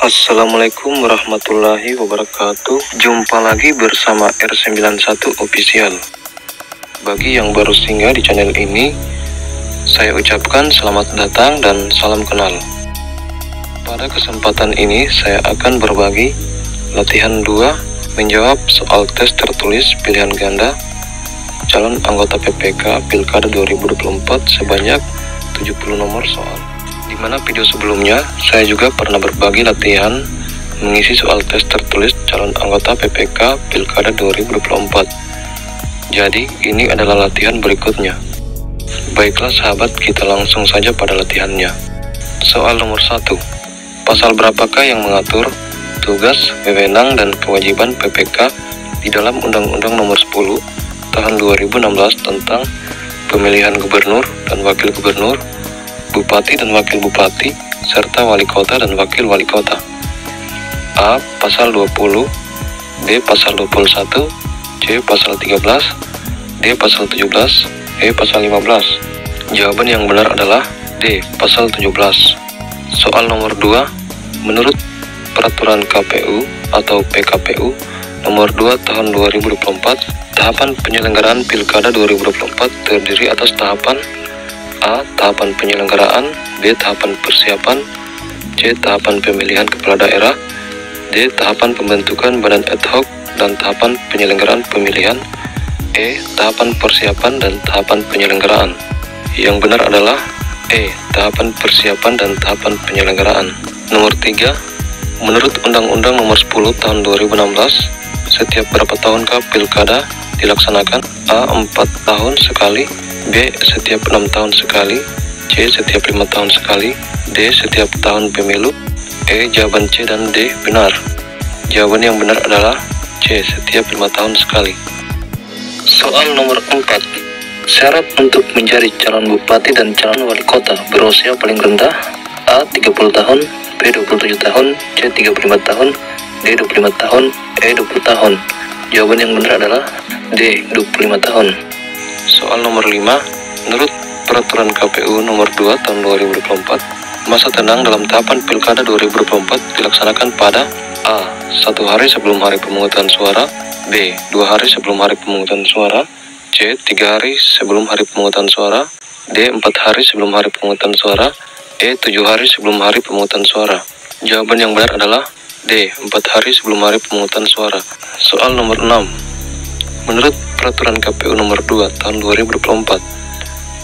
Assalamualaikum warahmatullahi wabarakatuh. Jumpa lagi bersama R91 Official. Bagi yang baru singgah di channel ini, saya ucapkan selamat datang dan salam kenal. Pada kesempatan ini saya akan berbagi latihan 2 menjawab soal tes tertulis pilihan ganda calon anggota PPK Pilkada 2024 sebanyak 70 nomor soal. Di mana video sebelumnya saya juga pernah berbagi latihan mengisi soal tes tertulis calon anggota PPK Pilkada 2024. Jadi ini adalah latihan berikutnya. Baiklah sahabat, kita langsung saja pada latihannya. Soal nomor 1. Pasal berapakah yang mengatur tugas, wewenang, dan kewajiban PPK di dalam Undang-Undang Nomor 10 Tahun 2016 tentang pemilihan gubernur dan wakil gubernur, bupati dan wakil bupati, serta wali kota dan wakil wali kota? A. Pasal 20, B. Pasal 21, C. Pasal 13, D. Pasal 17, E. Pasal 15. Jawaban yang benar adalah D. Pasal 17. Soal nomor 2. Menurut Peraturan KPU atau PKPU Nomor 2 Tahun 2024, tahapan penyelenggaraan Pilkada 2024 terdiri atas tahapan A. Tahapan penyelenggaraan, B. Tahapan persiapan, C. Tahapan pemilihan kepala daerah, D. Tahapan pembentukan badan ad hoc dan tahapan penyelenggaraan pemilihan, E. Tahapan persiapan dan tahapan penyelenggaraan. Yang benar adalah E. Tahapan persiapan dan tahapan penyelenggaraan. Nomor 3. Menurut Undang-Undang Nomor 10 Tahun 2016, setiap berapa tahunkah pilkada dilaksanakan? A. 4 tahun sekali, B. Setiap 6 tahun sekali, C. Setiap 5 tahun sekali, D. Setiap tahun pemilu. E. Jawaban C dan D benar. Jawaban yang benar adalah C. Setiap 5 tahun sekali. Soal nomor 4. Syarat untuk menjadi calon bupati dan calon wali kota berusia paling rendah: A. 30 tahun, B. 27 tahun, C. 35 tahun, D. 25 tahun, E. 20 tahun. Jawaban yang benar adalah D. 25 tahun. Soal nomor 5. Menurut Peraturan KPU Nomor 2 Tahun 2024, masa tenang dalam tahapan Pilkada 2024 dilaksanakan pada A. 1 hari sebelum hari pemungutan suara, B. 2 hari sebelum hari pemungutan suara, C. 3 hari sebelum hari pemungutan suara, D. 4 hari sebelum hari pemungutan suara, E. 7 hari sebelum hari pemungutan suara. Jawaban yang benar adalah D. 4 hari sebelum hari pemungutan suara. Soal nomor 6. Menurut Peraturan KPU Nomor 2 Tahun 2024,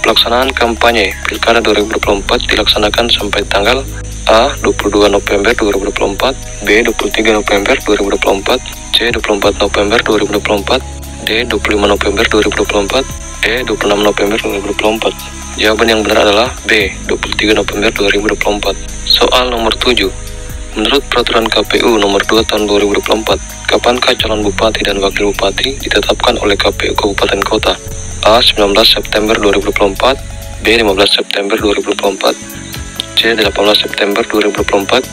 pelaksanaan kampanye Pilkada 2024 dilaksanakan sampai tanggal A. 22 November 2024, B. 23 November 2024, C. 24 November 2024, D. 25 November 2024, E. 26 November 2024. Jawaban yang benar adalah B. 23 November 2024. Soal nomor 7. Menurut Peraturan KPU Nomor 2 Tahun 2024, kapankah calon bupati dan wakil bupati ditetapkan oleh KPU Kabupaten Kota? A. 19 September 2024, B. 15 September 2024, C. 18 September 2024,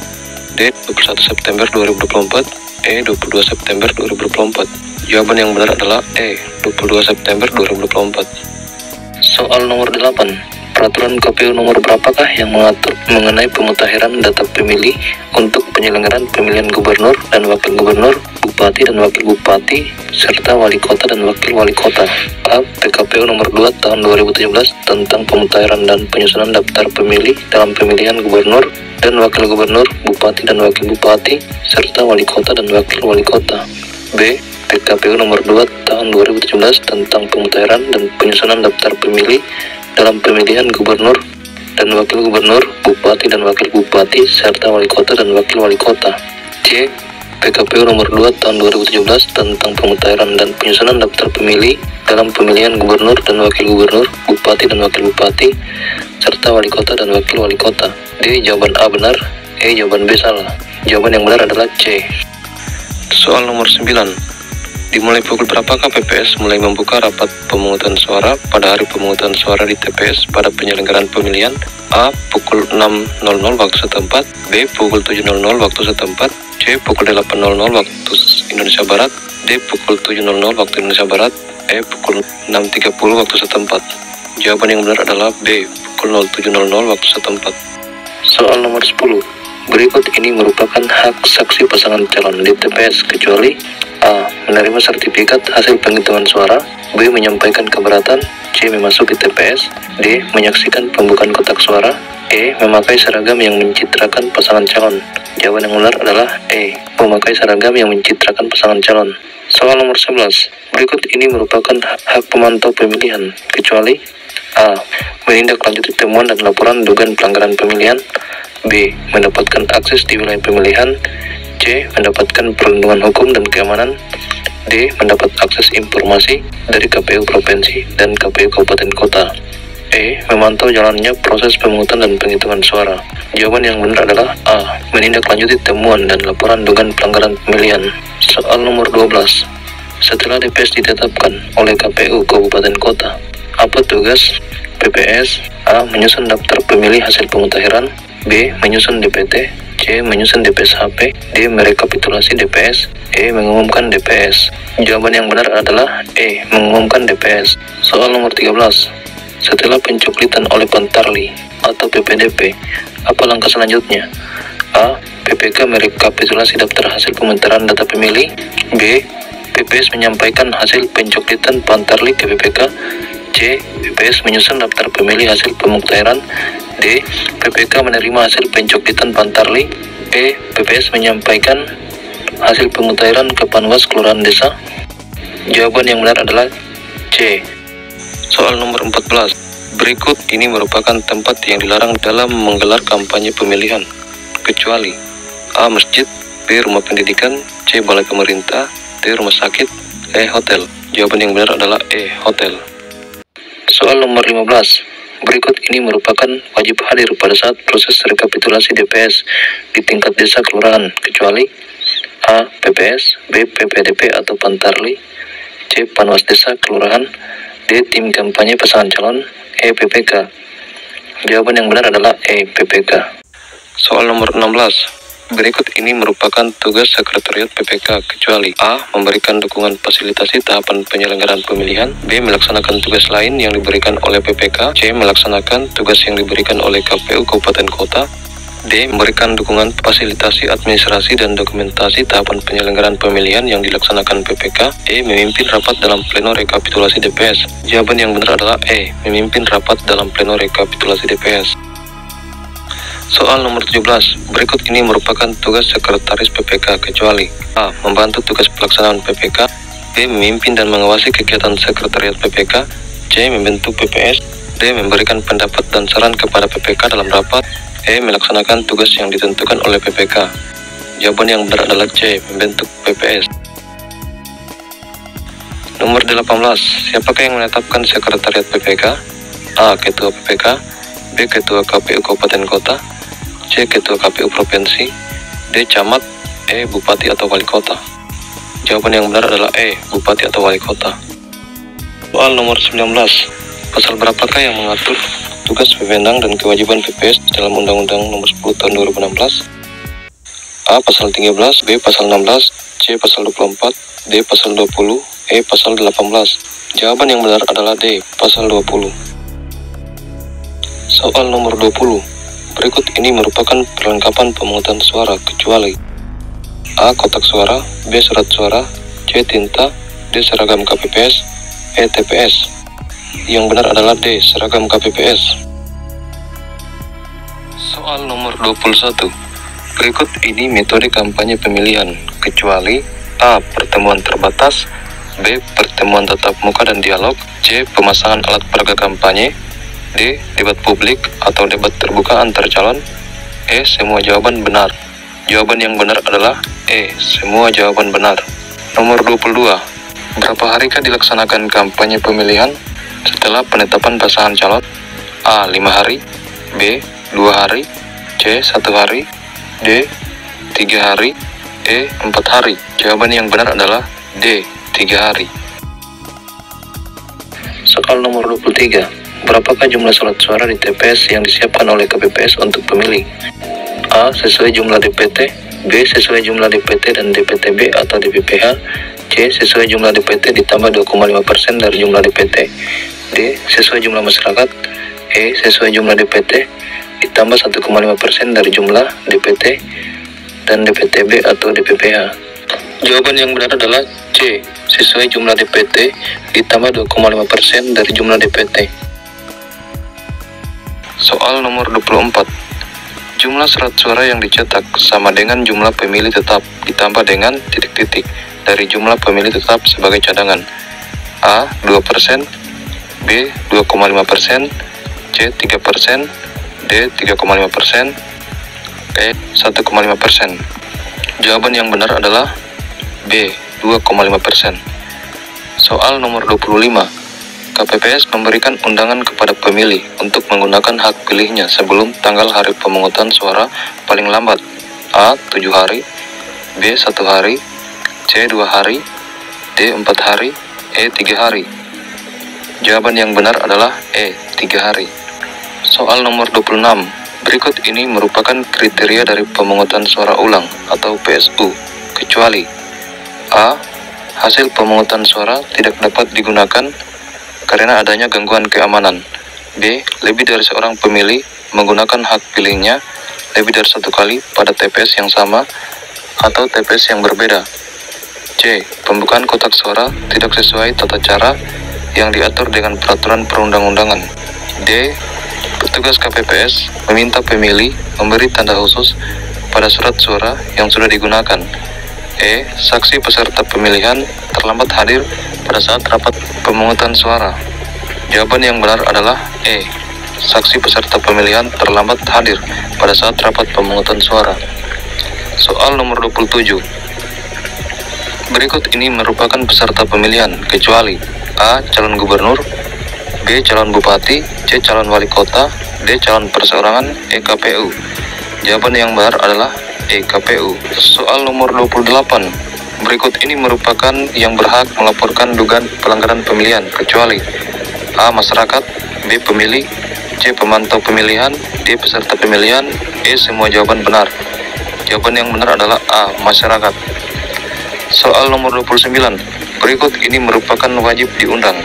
D. 21 September 2024, E. 22 September 2024. Jawaban yang benar adalah E. 22 September 2024. Soal nomor 8. Peraturan KPU nomor berapakah yang mengatur mengenai pemutahiran data pemilih untuk penyelenggaraan pemilihan gubernur dan wakil gubernur, bupati dan wakil bupati, serta wali kota dan wakil wali kota? A. PKPU nomor 2 tahun 2017 tentang pemutahiran dan penyusunan daftar pemilih dalam pemilihan gubernur dan wakil gubernur, bupati dan wakil bupati, serta wali kota dan wakil wali kota. B. PKPU nomor 2 tahun 2017 tentang pemutahiran dan penyusunan daftar pemilih dalam pemilihan gubernur dan wakil gubernur, bupati dan wakil bupati, serta wali kota dan wakil wali kota. C. PKPU nomor 2 tahun 2017 tentang pemutahiran dan penyusunan daftar pemilih dalam pemilihan gubernur dan wakil gubernur, bupati dan wakil bupati, serta wali kota dan wakil wali kota. D. Jawaban A benar, E. Jawaban B salah. Jawaban yang benar adalah C. Soal nomor 9. Dimulai pukul berapakah PPS mulai membuka rapat pemungutan suara pada hari pemungutan suara di TPS pada penyelenggaraan pemilihan? A. Pukul 6.00 waktu setempat, B. Pukul 7.00 waktu setempat, C. Pukul 8.00 waktu Indonesia Barat, D. Pukul 7.00 waktu Indonesia Barat, E. Pukul 6.30 waktu setempat. Jawaban yang benar adalah B. Pukul 07.00 waktu setempat. Soal nomor 10. Berikut ini merupakan hak saksi pasangan calon di TPS kecuali A. Menerima sertifikat hasil penghitungan suara, B. Menyampaikan keberatan, C. Memasuki TPS, D. Menyaksikan pembukaan kotak suara, E. Memakai seragam yang mencitrakan pasangan calon. Jawaban yang benar adalah E. Memakai seragam yang mencitrakan pasangan calon. Soal nomor 11. Berikut ini merupakan hak pemantau pemilihan kecuali A. Menindaklanjuti temuan dan laporan dugaan pelanggaran pemilihan, B. Mendapatkan akses di wilayah pemilihan, C. Mendapatkan perlindungan hukum dan keamanan, D. Mendapat akses informasi dari KPU Provinsi dan KPU Kabupaten Kota, E. Memantau jalannya proses pemungutan dan penghitungan suara. Jawaban yang benar adalah A. Menindaklanjuti temuan dan laporan dugaan pelanggaran pemilihan. Soal nomor 12. Setelah DPS ditetapkan oleh KPU Kabupaten Kota, apa tugas PPS? A. Menyusun daftar pemilih hasil pemutahiran, B. Menyusun DPT, C. Menyusun DPSHP, D. Merekapitulasi DPS, E. Mengumumkan DPS. Jawaban yang benar adalah E. Mengumumkan DPS. Soal nomor 13. Setelah pencoklitan oleh Pantarli atau PPDP, apa langkah selanjutnya? A. PPK merekapitulasi daftar hasil pemutahiran data pemilih, B. PPS menyampaikan hasil pencoklitan Pantarli ke PPK, C. PPS menyusun daftar pemilih hasil pemutahiran, D. PPK menerima hasil pencoklitan Pantarli, E. PPS menyampaikan hasil pemutahiran ke Panwas Kelurahan Desa. Jawaban yang benar adalah C. Soal nomor 14. Berikut ini merupakan tempat yang dilarang dalam menggelar kampanye pemilihan kecuali A. Masjid, B. Rumah pendidikan, C. Balai pemerintah, D. Rumah sakit, E. Hotel. Jawaban yang benar adalah E. Hotel. Soal nomor 15. Berikut ini merupakan wajib hadir pada saat proses rekapitulasi DPS di tingkat desa kelurahan kecuali A. PPS, B. PPDP atau Pantarli, C. Panwas desa kelurahan, D. Tim kampanye pasangan calon, E. PPK. Jawaban yang benar adalah E. PPK. Soal nomor 16. Berikut ini merupakan tugas sekretariat PPK kecuali A. Memberikan dukungan fasilitasi tahapan penyelenggaraan pemilihan, B. Melaksanakan tugas lain yang diberikan oleh PPK, C. Melaksanakan tugas yang diberikan oleh KPU Kabupaten Kota, D. Memberikan dukungan fasilitasi administrasi dan dokumentasi tahapan penyelenggaraan pemilihan yang dilaksanakan PPK, E. Memimpin rapat dalam pleno rekapitulasi DPS. Jawaban yang benar adalah E. Memimpin rapat dalam pleno rekapitulasi DPS. Soal nomor 17. Berikut ini merupakan tugas sekretaris PPK kecuali A. Membantu tugas pelaksanaan PPK, B. Memimpin dan mengawasi kegiatan sekretariat PPK, C. Membentuk PPS, D. Memberikan pendapat dan saran kepada PPK dalam rapat, E. Melaksanakan tugas yang ditentukan oleh PPK. Jawaban yang benar adalah C. Membentuk PPS. Nomor 18. Siapakah yang menetapkan sekretariat PPK? A. Ketua PPK, B. Ketua KPU Kabupaten Kota, C. Ketua KPU Provinsi, D. Camat, E. Bupati atau Wali Kota. Jawaban yang benar adalah E. Bupati atau Wali Kota. Soal nomor 19. Pasal berapakah yang mengatur tugas wewenang dan kewajiban PPS dalam Undang-Undang Nomor 10 Tahun 2016? A. Pasal 13, B. Pasal 16, C. Pasal 24, D. Pasal 20, E. Pasal 18. Jawaban yang benar adalah D. Pasal 20. Soal nomor 20. Berikut ini merupakan perlengkapan pemungutan suara kecuali A. Kotak suara, B. Surat suara, C. Tinta, D. Seragam KPPS, E. TPS. Yang benar adalah D. Seragam KPPS. Soal nomor 21. Berikut ini metode kampanye pemilihan kecuali A. Pertemuan terbatas, B. Pertemuan tatap muka dan dialog, C. Pemasangan alat peraga kampanye, D. Debat publik atau debat terbuka antar calon, E. Semua jawaban benar. Jawaban yang benar adalah E. Semua jawaban benar. Nomor 22. Berapa harikah dilaksanakan kampanye pemilihan setelah penetapan pasangan calon? A. 5 hari, B. 2 hari, C. 1 hari, D. 3 hari, E. 4 hari. Jawaban yang benar adalah D. 3 hari. Soal nomor 23. Berapakah jumlah surat suara di TPS yang disiapkan oleh KPPS untuk pemilih? A. Sesuai jumlah DPT, B. Sesuai jumlah DPT dan DPTB atau DPPH, C. Sesuai jumlah DPT ditambah 2,5% dari jumlah DPT, D. Sesuai jumlah masyarakat, E. Sesuai jumlah DPT, ditambah 1,5% dari jumlah DPT dan DPTB atau DPPH. Jawaban yang benar adalah C, sesuai jumlah DPT ditambah 2,5% dari jumlah DPT. Soal nomor 24. Jumlah surat suara yang dicetak sama dengan jumlah pemilih tetap ditambah dengan titik-titik dari jumlah pemilih tetap sebagai cadangan. A. 2%, B. 2,5%, C. 3%, D. 3,5%, E. 1,5%. Jawaban yang benar adalah B. 2,5%. Soal nomor 25. KPPS memberikan undangan kepada pemilih untuk menggunakan hak pilihnya sebelum tanggal hari pemungutan suara paling lambat. A. 7 hari, B. 1 hari, C. 2 hari, D. 4 hari, E. 3 hari. Jawaban yang benar adalah E. 3 hari. Soal nomor 26. Berikut ini merupakan kriteria dari pemungutan suara ulang atau PSU, kecuali A. Hasil pemungutan suara tidak dapat digunakan karena adanya gangguan keamanan. B. Lebih dari seorang pemilih menggunakan hak pilihnya lebih dari 1 kali pada TPS yang sama atau TPS yang berbeda. C. Pembukaan kotak suara tidak sesuai tata cara yang diatur dengan peraturan perundang-undangan. D. Petugas KPPS meminta pemilih memberi tanda khusus pada surat suara yang sudah digunakan. E. Saksi peserta pemilihan terlambat hadir pada saat rapat pemungutan suara. Jawaban yang benar adalah E. Saksi peserta pemilihan terlambat hadir pada saat rapat pemungutan suara. Soal nomor 27. Berikut ini merupakan peserta pemilihan kecuali A. Calon gubernur, B. Calon bupati, C. Calon wali kota, D. Calon perseorangan, E. KPU. Jawaban yang benar adalah E. KPU. Soal nomor 28. Berikut ini merupakan yang berhak melaporkan dugaan pelanggaran pemilihan kecuali A. Masyarakat, B. Pemilih, C. Pemantau pemilihan, D. Peserta pemilihan, E. Semua jawaban benar. Jawaban yang benar adalah A. Masyarakat. Soal nomor 29. Berikut ini merupakan wajib diundang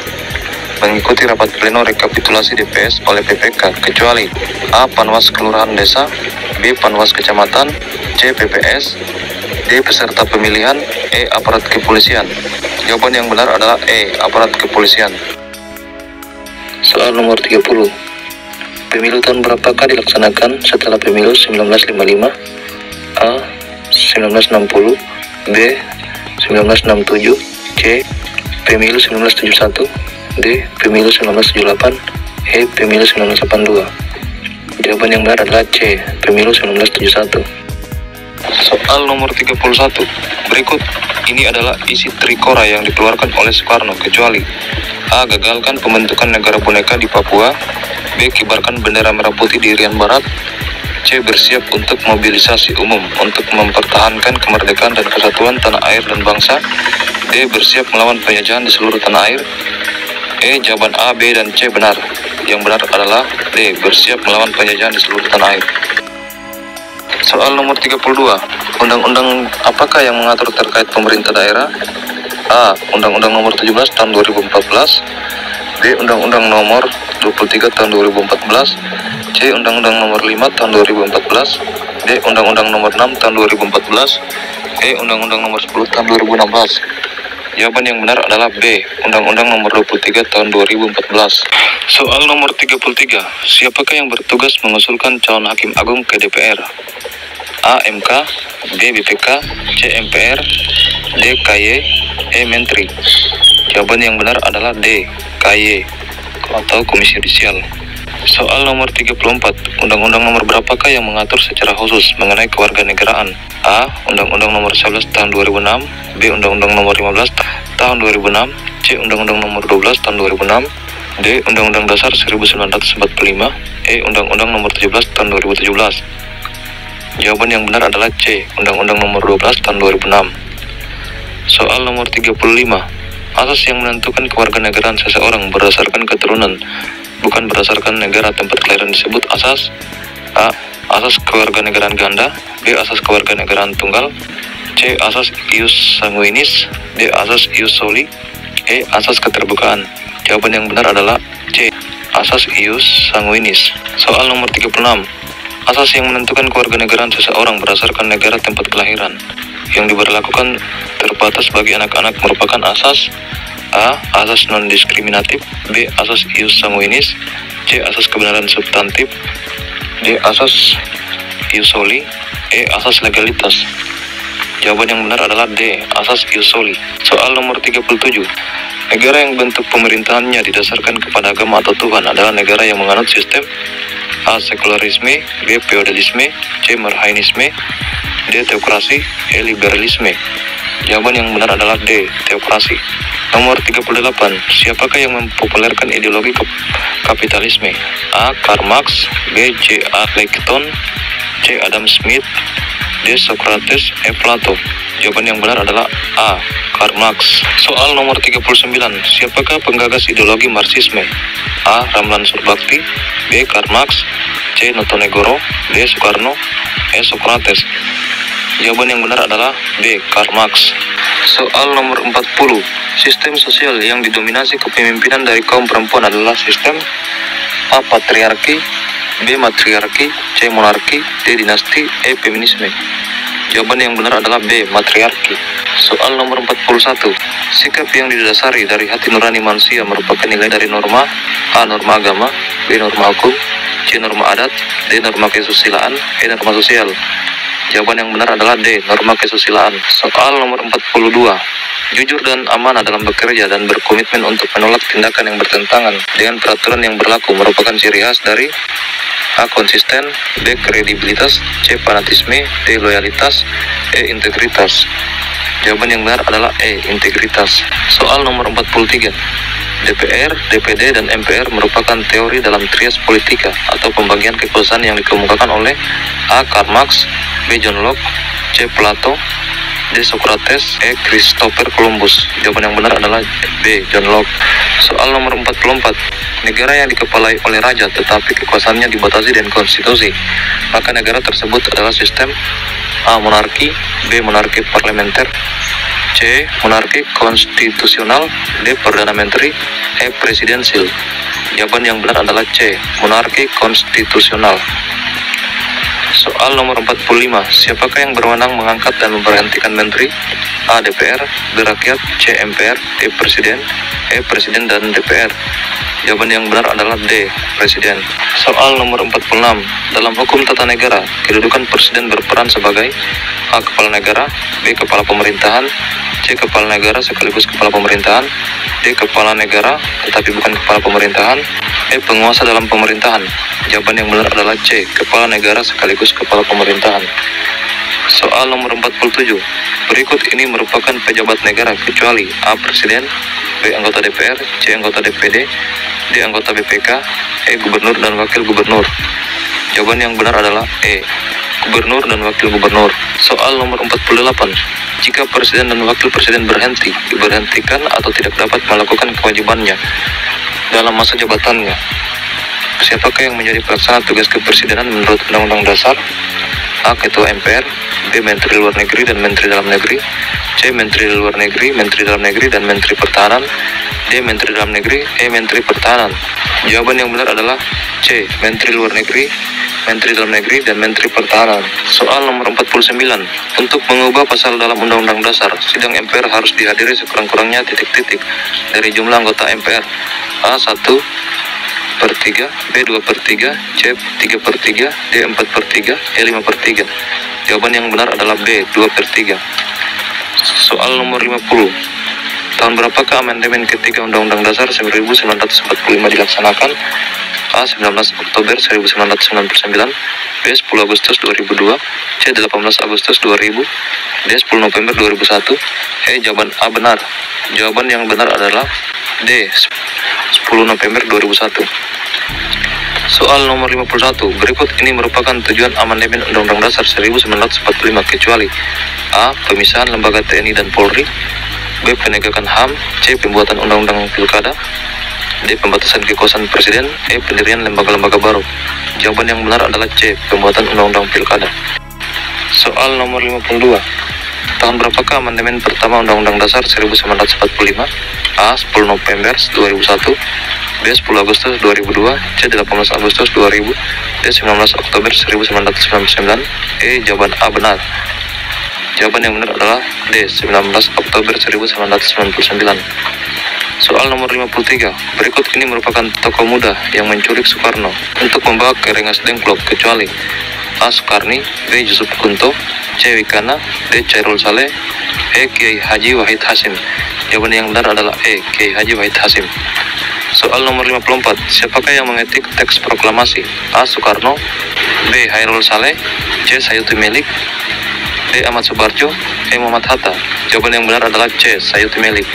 mengikuti rapat pleno rekapitulasi DPS oleh PPK kecuali A. Panwas Kelurahan Desa, B. Panwas Kecamatan, C. PPS, D. Peserta pemilihan, E. Aparat kepolisian. Jawaban yang benar adalah E. Aparat kepolisian. Soal nomor 30. Pemilu tahun berapakah dilaksanakan setelah pemilu 1955? A. 1960, B. 1967, C. Pemilu 1971, D. Pemilu 1978, E. Pemilu 1982. Jawaban yang benar adalah C. Pemilu 1971. Soal nomor 31. Berikut ini adalah isi trikora yang dikeluarkan oleh Soekarno kecuali A. Gagalkan pembentukan negara boneka di Papua, B. Kibarkan bendera merah putih di Irian Barat, C. Bersiap untuk mobilisasi umum untuk mempertahankan kemerdekaan dan kesatuan tanah air dan bangsa, D. Bersiap melawan penjajahan di seluruh tanah air. E. Jawaban A, B, dan C benar. Yang benar adalah D. Bersiap melawan penjajahan di seluruh tanah air. Soal nomor 32. Undang-undang apakah yang mengatur terkait pemerintah daerah? A. Undang-Undang nomor 17 tahun 2014, B. Undang-Undang nomor 23 tahun 2014, C. Undang-Undang nomor 5 tahun 2014, D. Undang-Undang nomor 6 tahun 2014, E. Undang-Undang nomor 10 tahun 2016. Jawaban yang benar adalah B. Undang-Undang nomor 23 tahun 2014. Soal nomor 33. Siapakah yang bertugas mengusulkan calon hakim agung ke DPR? A. MK, B. BPK, C. MPR, D. KY, E. Menteri. Jawaban yang benar adalah D. KY atau Komisi Yudisial. Soal nomor 34. Undang-undang nomor berapakah yang mengatur secara khusus mengenai kewarganegaraan? A. Undang-Undang nomor 11 tahun 2006, B. Undang-Undang nomor 15 tahun 2006, C. Undang-Undang nomor 12 tahun 2006, D. Undang-Undang Dasar 1945, E. Undang-Undang nomor 17 tahun 2017. Jawaban yang benar adalah C. Undang-Undang nomor 12 tahun 2006. Soal nomor 35. Asas yang menentukan kewarganegaraan seseorang berdasarkan keturunan, bukan berdasarkan negara tempat kelahiran disebut asas A. Asas kewarganegaraan ganda, B. Asas kewarganegaraan tunggal, C. Asas ius sanguinis, D. Asas ius soli, E. Asas keterbukaan. Jawaban yang benar adalah C. Asas ius sanguinis. Soal nomor 36. Asas yang menentukan kewarganegaraan seseorang berdasarkan negara tempat kelahiran yang diberlakukan terbatas bagi anak-anak merupakan asas A. Asas non-diskriminatif, B. Asas ius sanguinis, C. Asas kebenaran substantif, D. Asas ius soli, E. Asas legalitas. Jawaban yang benar adalah D. Asas ius soli. Soal nomor 37. Negara yang bentuk pemerintahannya didasarkan kepada agama atau Tuhan adalah negara yang menganut sistem A. Sekularisme, B. Feodalisme, C. Marhainisme, D. Teokrasi, E. Liberalisme. Jawaban yang benar adalah D. Teokrasi. Nomor 38. Siapakah yang mempopulerkan ideologi kapitalisme? A. Karl Marx, B. J. A. Leighton, C. Adam Smith, D. Socrates, E. Plato. Jawaban yang benar adalah A. Karl Marx. Soal nomor 39. Siapakah penggagas ideologi Marxisme? A. Ramlan Surbakti, B. Karl Marx, C. Notonegoro, D. Soekarno, E. Socrates. Jawaban yang benar adalah B. Karl Marx. Soal nomor 40. Sistem sosial yang didominasi kepemimpinan dari kaum perempuan adalah sistem A. Patriarki, B. Matriarki, C. Monarki, D. Dinasti, E. Feminisme. Jawaban yang benar adalah B. Matriarki. Soal nomor 41. Sikap yang didasari dari hati nurani manusia merupakan nilai dari norma A. Norma agama, B. Norma hukum, C. Norma adat, D. Norma kesusilaan, E. Norma sosial. Jawaban yang benar adalah D. Norma kesusilaan. Soal nomor 42. Jujur dan amanah dalam bekerja dan berkomitmen untuk menolak tindakan yang bertentangan dengan peraturan yang berlaku merupakan ciri khas dari A. Konsisten, B. Kredibilitas, C. Fanatisme, D. Loyalitas, E. Integritas. Jawaban yang benar adalah E. Integritas. Soal nomor 43. DPR, DPD, dan MPR merupakan teori dalam trias politika atau pembagian kekuasaan yang dikemukakan oleh A. Karl Marx, B. John Locke, C. Plato, D. Socrates, E. Christopher Columbus. Jawaban yang benar adalah B. John Locke. Soal nomor 44. Negara yang dikepalai oleh raja tetapi kekuasaannya dibatasi dengan konstitusi, maka negara tersebut adalah sistem A. Monarki, B. Monarki parlementer, C. Monarki konstitusional, D. Perdana Menteri, E. Presidensil. Jawaban yang benar adalah C. Monarki konstitusional. Soal nomor 45. Siapakah yang berwenang mengangkat dan memberhentikan menteri? A. DPR, B. Rakyat, C. MPR, D. Presiden, E. Presiden dan DPR. Jawaban yang benar adalah D. Presiden. Soal nomor 46. Dalam hukum tata negara, kedudukan presiden berperan sebagai A. Kepala negara, B. Kepala pemerintahan, C. Kepala negara sekaligus kepala pemerintahan, D. Kepala negara tetapi bukan kepala pemerintahan, E. Penguasa dalam pemerintahan. Jawaban yang benar adalah C. Kepala negara sekaligus kepala pemerintahan. Soal nomor 47. Berikut ini merupakan pejabat negara kecuali A. Presiden, B. Anggota DPR, C. Anggota DPD, D. Anggota BPK, E. Gubernur dan Wakil Gubernur. Jawaban yang benar adalah E. Gubernur dan Wakil Gubernur. Soal nomor 48. Jika Presiden dan Wakil Presiden berhenti, diberhentikan atau tidak dapat melakukan kewajibannya dalam masa jabatannya, siapakah yang menjadi pelaksana tugas kepresidenan menurut Undang-Undang Dasar? A. Ketua MPR, B. Menteri Luar Negeri dan Menteri Dalam Negeri, C. Menteri Luar Negeri, Menteri Dalam Negeri, dan Menteri Pertahanan, D. Menteri Dalam Negeri, E. Menteri Pertahanan. Jawaban yang benar adalah C. Menteri Luar Negeri, Menteri Dalam Negeri, dan Menteri Pertahanan. Soal nomor 49. Untuk mengubah pasal dalam Undang-Undang Dasar, sidang MPR harus dihadiri sekurang-kurangnya titik-titik dari jumlah anggota MPR. A. 1/3, B. 2/3, C. 3/3, D. 4/3, E. 5/3. Jawaban yang benar adalah B. 2/3. Soal nomor 50. Tahun berapakah amandemen ketiga Undang-Undang Dasar 1945 dilaksanakan? A. 19 Oktober 1999, B. 10 Agustus 2002, C. 18 Agustus 2000, D. 10 November 2001, E. Jawaban A benar. Jawaban yang benar adalah D. 10 November 2001. Soal nomor 51. Berikut ini merupakan tujuan amandemen Undang-Undang Dasar 1945 kecuali A. Pemisahan lembaga TNI dan Polri, B. Penegakan HAM, C. Pembuatan Undang-Undang Pilkada, D. Pembatasan kekuasaan Presiden, E. Pendirian lembaga-lembaga baru. Jawaban yang benar adalah C. Pembuatan Undang-Undang Pilkada. Soal nomor 52. Tahun berapakah amandemen pertama Undang-Undang Dasar 1945? A. 10 November 2001, B. B. 10 Agustus 2002, C. 18 Agustus 2000, D. 19 Oktober 1999. Jawaban A benar. Jawaban yang benar adalah D. 19 Oktober 1999. Soal nomor 53. Berikut ini merupakan tokoh muda yang menculik Soekarno untuk membawa ke Rengas Dengklok kecuali A. Soekarni, B. Yusuf Kunto, C. Wikana, D. Chairul Saleh, Kiai Haji Wahid Hasyim. Jawaban yang benar adalah Kiai Haji Wahid Hasyim. Soal nomor 54. Siapakah yang mengetik teks proklamasi? A. Soekarno, B. Hairul Saleh, C. Sayuti Melik, D. Ahmad Subarjo, E. Muhammad Hatta. Jawaban yang benar adalah C. Sayuti Melik.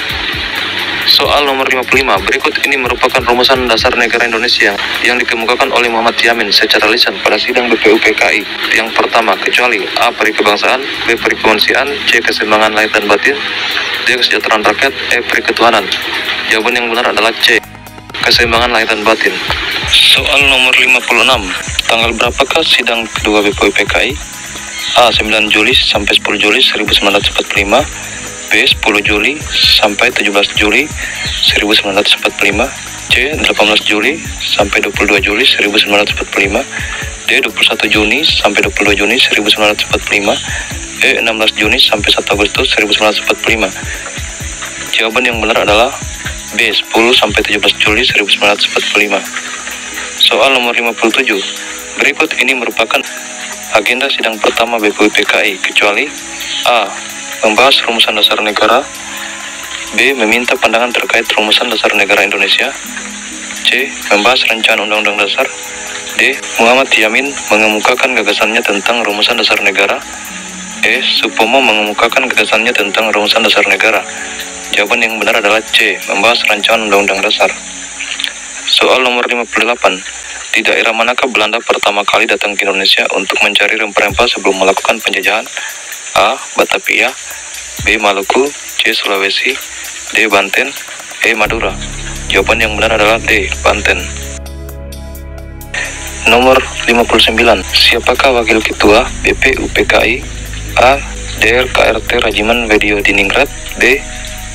Soal nomor 55. Berikut ini merupakan rumusan dasar negara Indonesia yang dikemukakan oleh Muhammad Yamin secara lisan pada sidang BPUPKI. Yang pertama, kecuali A. Peri kebangsaan, B. Peri kemanusiaan, C. Keseimbangan lahir dan batin, D. Kesejahteraan rakyat, E. Peri ketuhanan. Jawaban yang benar adalah C. Keseimbangan lahir dan batin. Soal nomor 56. Tanggal berapakah sidang kedua BPUPKI? A. 9 Juli sampai 10 Juli 1945, B. 10 Juli sampai 17 Juli 1945, C. 18 Juli sampai 22 Juli 1945, D. 21 Juni sampai 22 Juni 1945, E. 16 Juni sampai 1 Agustus 1945. Jawaban yang benar adalah B. 10 sampai 17 Juli 1945. Soal nomor 57. Berikut ini merupakan agenda sidang pertama BPUPKI kecuali A. Membahas rumusan dasar negara, B. Meminta pandangan terkait rumusan dasar negara Indonesia, C. Membahas rancangan undang-undang dasar, D. Muhammad Yamin mengemukakan gagasannya tentang rumusan dasar negara, E. Supomo mengemukakan gagasannya tentang rumusan dasar negara. Jawaban yang benar adalah C. Membahas rancangan undang-undang dasar. Soal nomor 58. Di daerah manakah Belanda pertama kali datang ke Indonesia untuk mencari rempah-rempah sebelum melakukan penjajahan? A. Batavia, B. Maluku, C. Sulawesi, D. Banten, E. Madura. Jawaban yang benar adalah D. Banten. Nomor 59. Siapakah wakil ketua BPUPKI? A. Dr. KRT Rajiman Wedio Diningrat, B.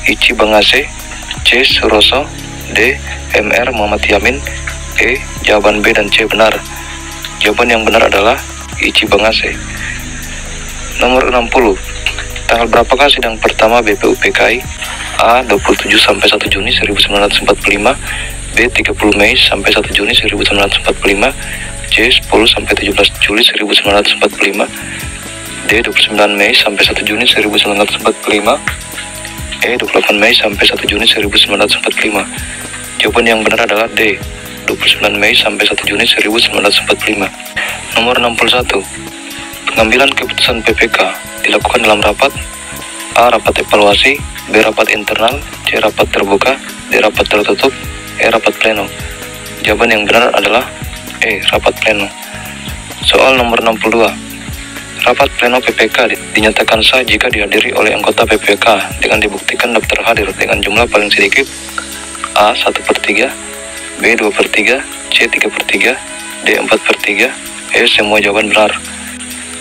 Ichi Bangase, C. Suroso, D. MR Muhammad Yamin, E. Jawaban B dan C benar. Jawaban yang benar adalah Ichi Bangase. Nomor 60. Tanggal berapakah sidang pertama BPUPKI? A. 27 sampai 1 Juni 1945, B. 30 Mei sampai 1 Juni 1945, C. 10 sampai 17 Juli 1945, D. 29 Mei sampai 1 Juni 1945, E. 28 Mei sampai 1 Juni 1945. Jawaban yang benar adalah D. 29 Mei sampai 1 Juni 1945. Nomor 61. Pengambilan keputusan PPK dilakukan dalam rapat. A. Rapat evaluasi, B. Rapat internal, C. Rapat terbuka, D. Rapat tertutup, E. Rapat pleno. Jawaban yang benar adalah E. Rapat pleno. Soal nomor 62. Rapat pleno PPK dinyatakan sah jika dihadiri oleh anggota PPK dengan dibuktikan daftar hadir dengan jumlah paling sedikit A. 1/3, B. 2/3, C. 3/3, D. 4/3, E. Semua jawaban benar.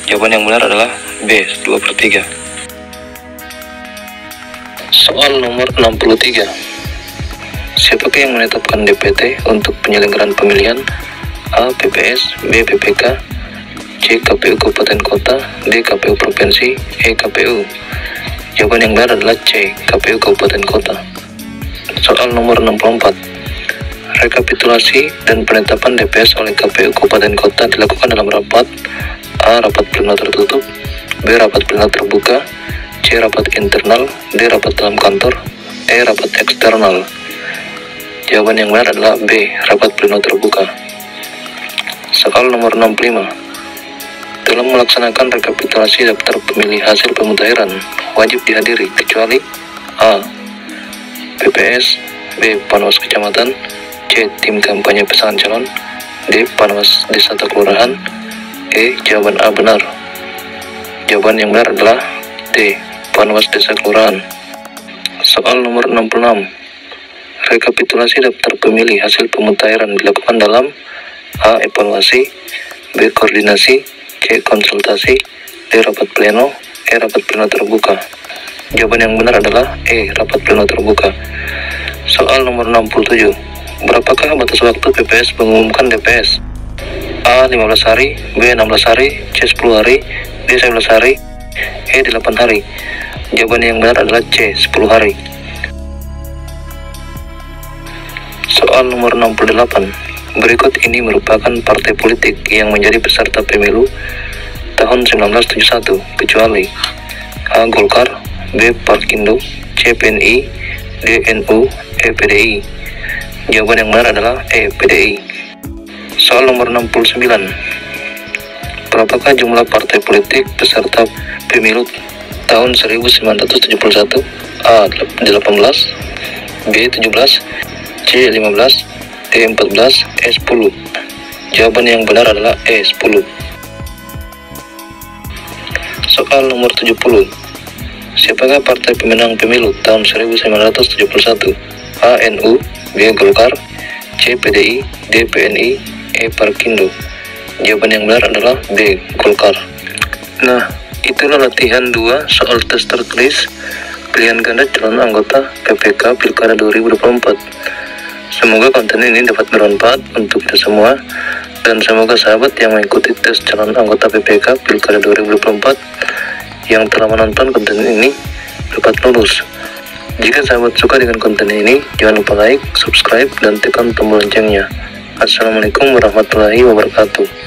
Jawaban yang benar adalah B. 2/3. Soal nomor 63. Siapakah yang menetapkan DPT untuk penyelenggaraan pemilihan? A. PPS, B. PPK, C. KPU Kabupaten Kota, D. KPU Provinsi, E. KPU. Jawaban yang benar adalah C. KPU Kabupaten Kota. Soal nomor 64. Rekapitulasi dan penetapan DPS oleh KPU Kabupaten Kota dilakukan dalam rapat. A. Rapat pleno tertutup, B. Rapat pleno terbuka, C. Rapat internal, D. Rapat dalam kantor, E. Rapat eksternal. Jawaban yang benar adalah B. Rapat pleno terbuka. Soal nomor 65. Dalam melaksanakan rekapitulasi daftar pemilih hasil pemutahiran wajib dihadiri kecuali A. PPS, B. Panwas Kecamatan, C. Tim kampanye pasangan calon, D. Panwas Desa atau Kelurahan, E. Jawaban A benar. Jawaban yang benar adalah D. Panwas Desa Kelurahan. Soal nomor 66. Rekapitulasi daftar pemilih hasil pemutahiran dilakukan dalam A. Evaluasi, B. Koordinasi, C. Konsultasi, D. Rapat pleno, E. Rapat pleno terbuka. Jawaban yang benar adalah E. Rapat pleno terbuka. Soal nomor 67. Berapakah batas waktu PPS mengumumkan DPS? A. 15 hari, B. 16 hari, C. 10 hari, D. 11 hari, E. 8 hari. Jawaban yang benar adalah C. 10 hari. Soal nomor 68. Berikut ini merupakan partai politik yang menjadi peserta pemilu tahun 1971 kecuali A. Golkar, B. Parkindo, C. PNI, D. NU, E. PDI. Jawaban yang benar adalah E. PDI. Soal nomor 69. Berapakah jumlah partai politik peserta pemilu tahun 1971? A. 18, B. 17, C. 15, D. 14, E. 10. Jawaban yang benar adalah E. 10. Soal nomor 70. Siapakah partai pemenang pemilu tahun 1971? A. NU, B. Golkar, C. PDI, D. PNI, E. Parkindo. Jawaban yang benar adalah B. Golkar. Nah, itulah latihan 2 soal tes tertulis pilihan ganda calon anggota PPK Pilkada 2024. Semoga konten ini dapat bermanfaat untuk kita semua, dan semoga sahabat yang mengikuti tes calon anggota PPK Pilkada 2024 yang telah menonton konten ini dapat lulus. Jika sahabat suka dengan konten ini, jangan lupa like, subscribe, dan tekan tombol loncengnya. Assalamualaikum warahmatullahi wabarakatuh.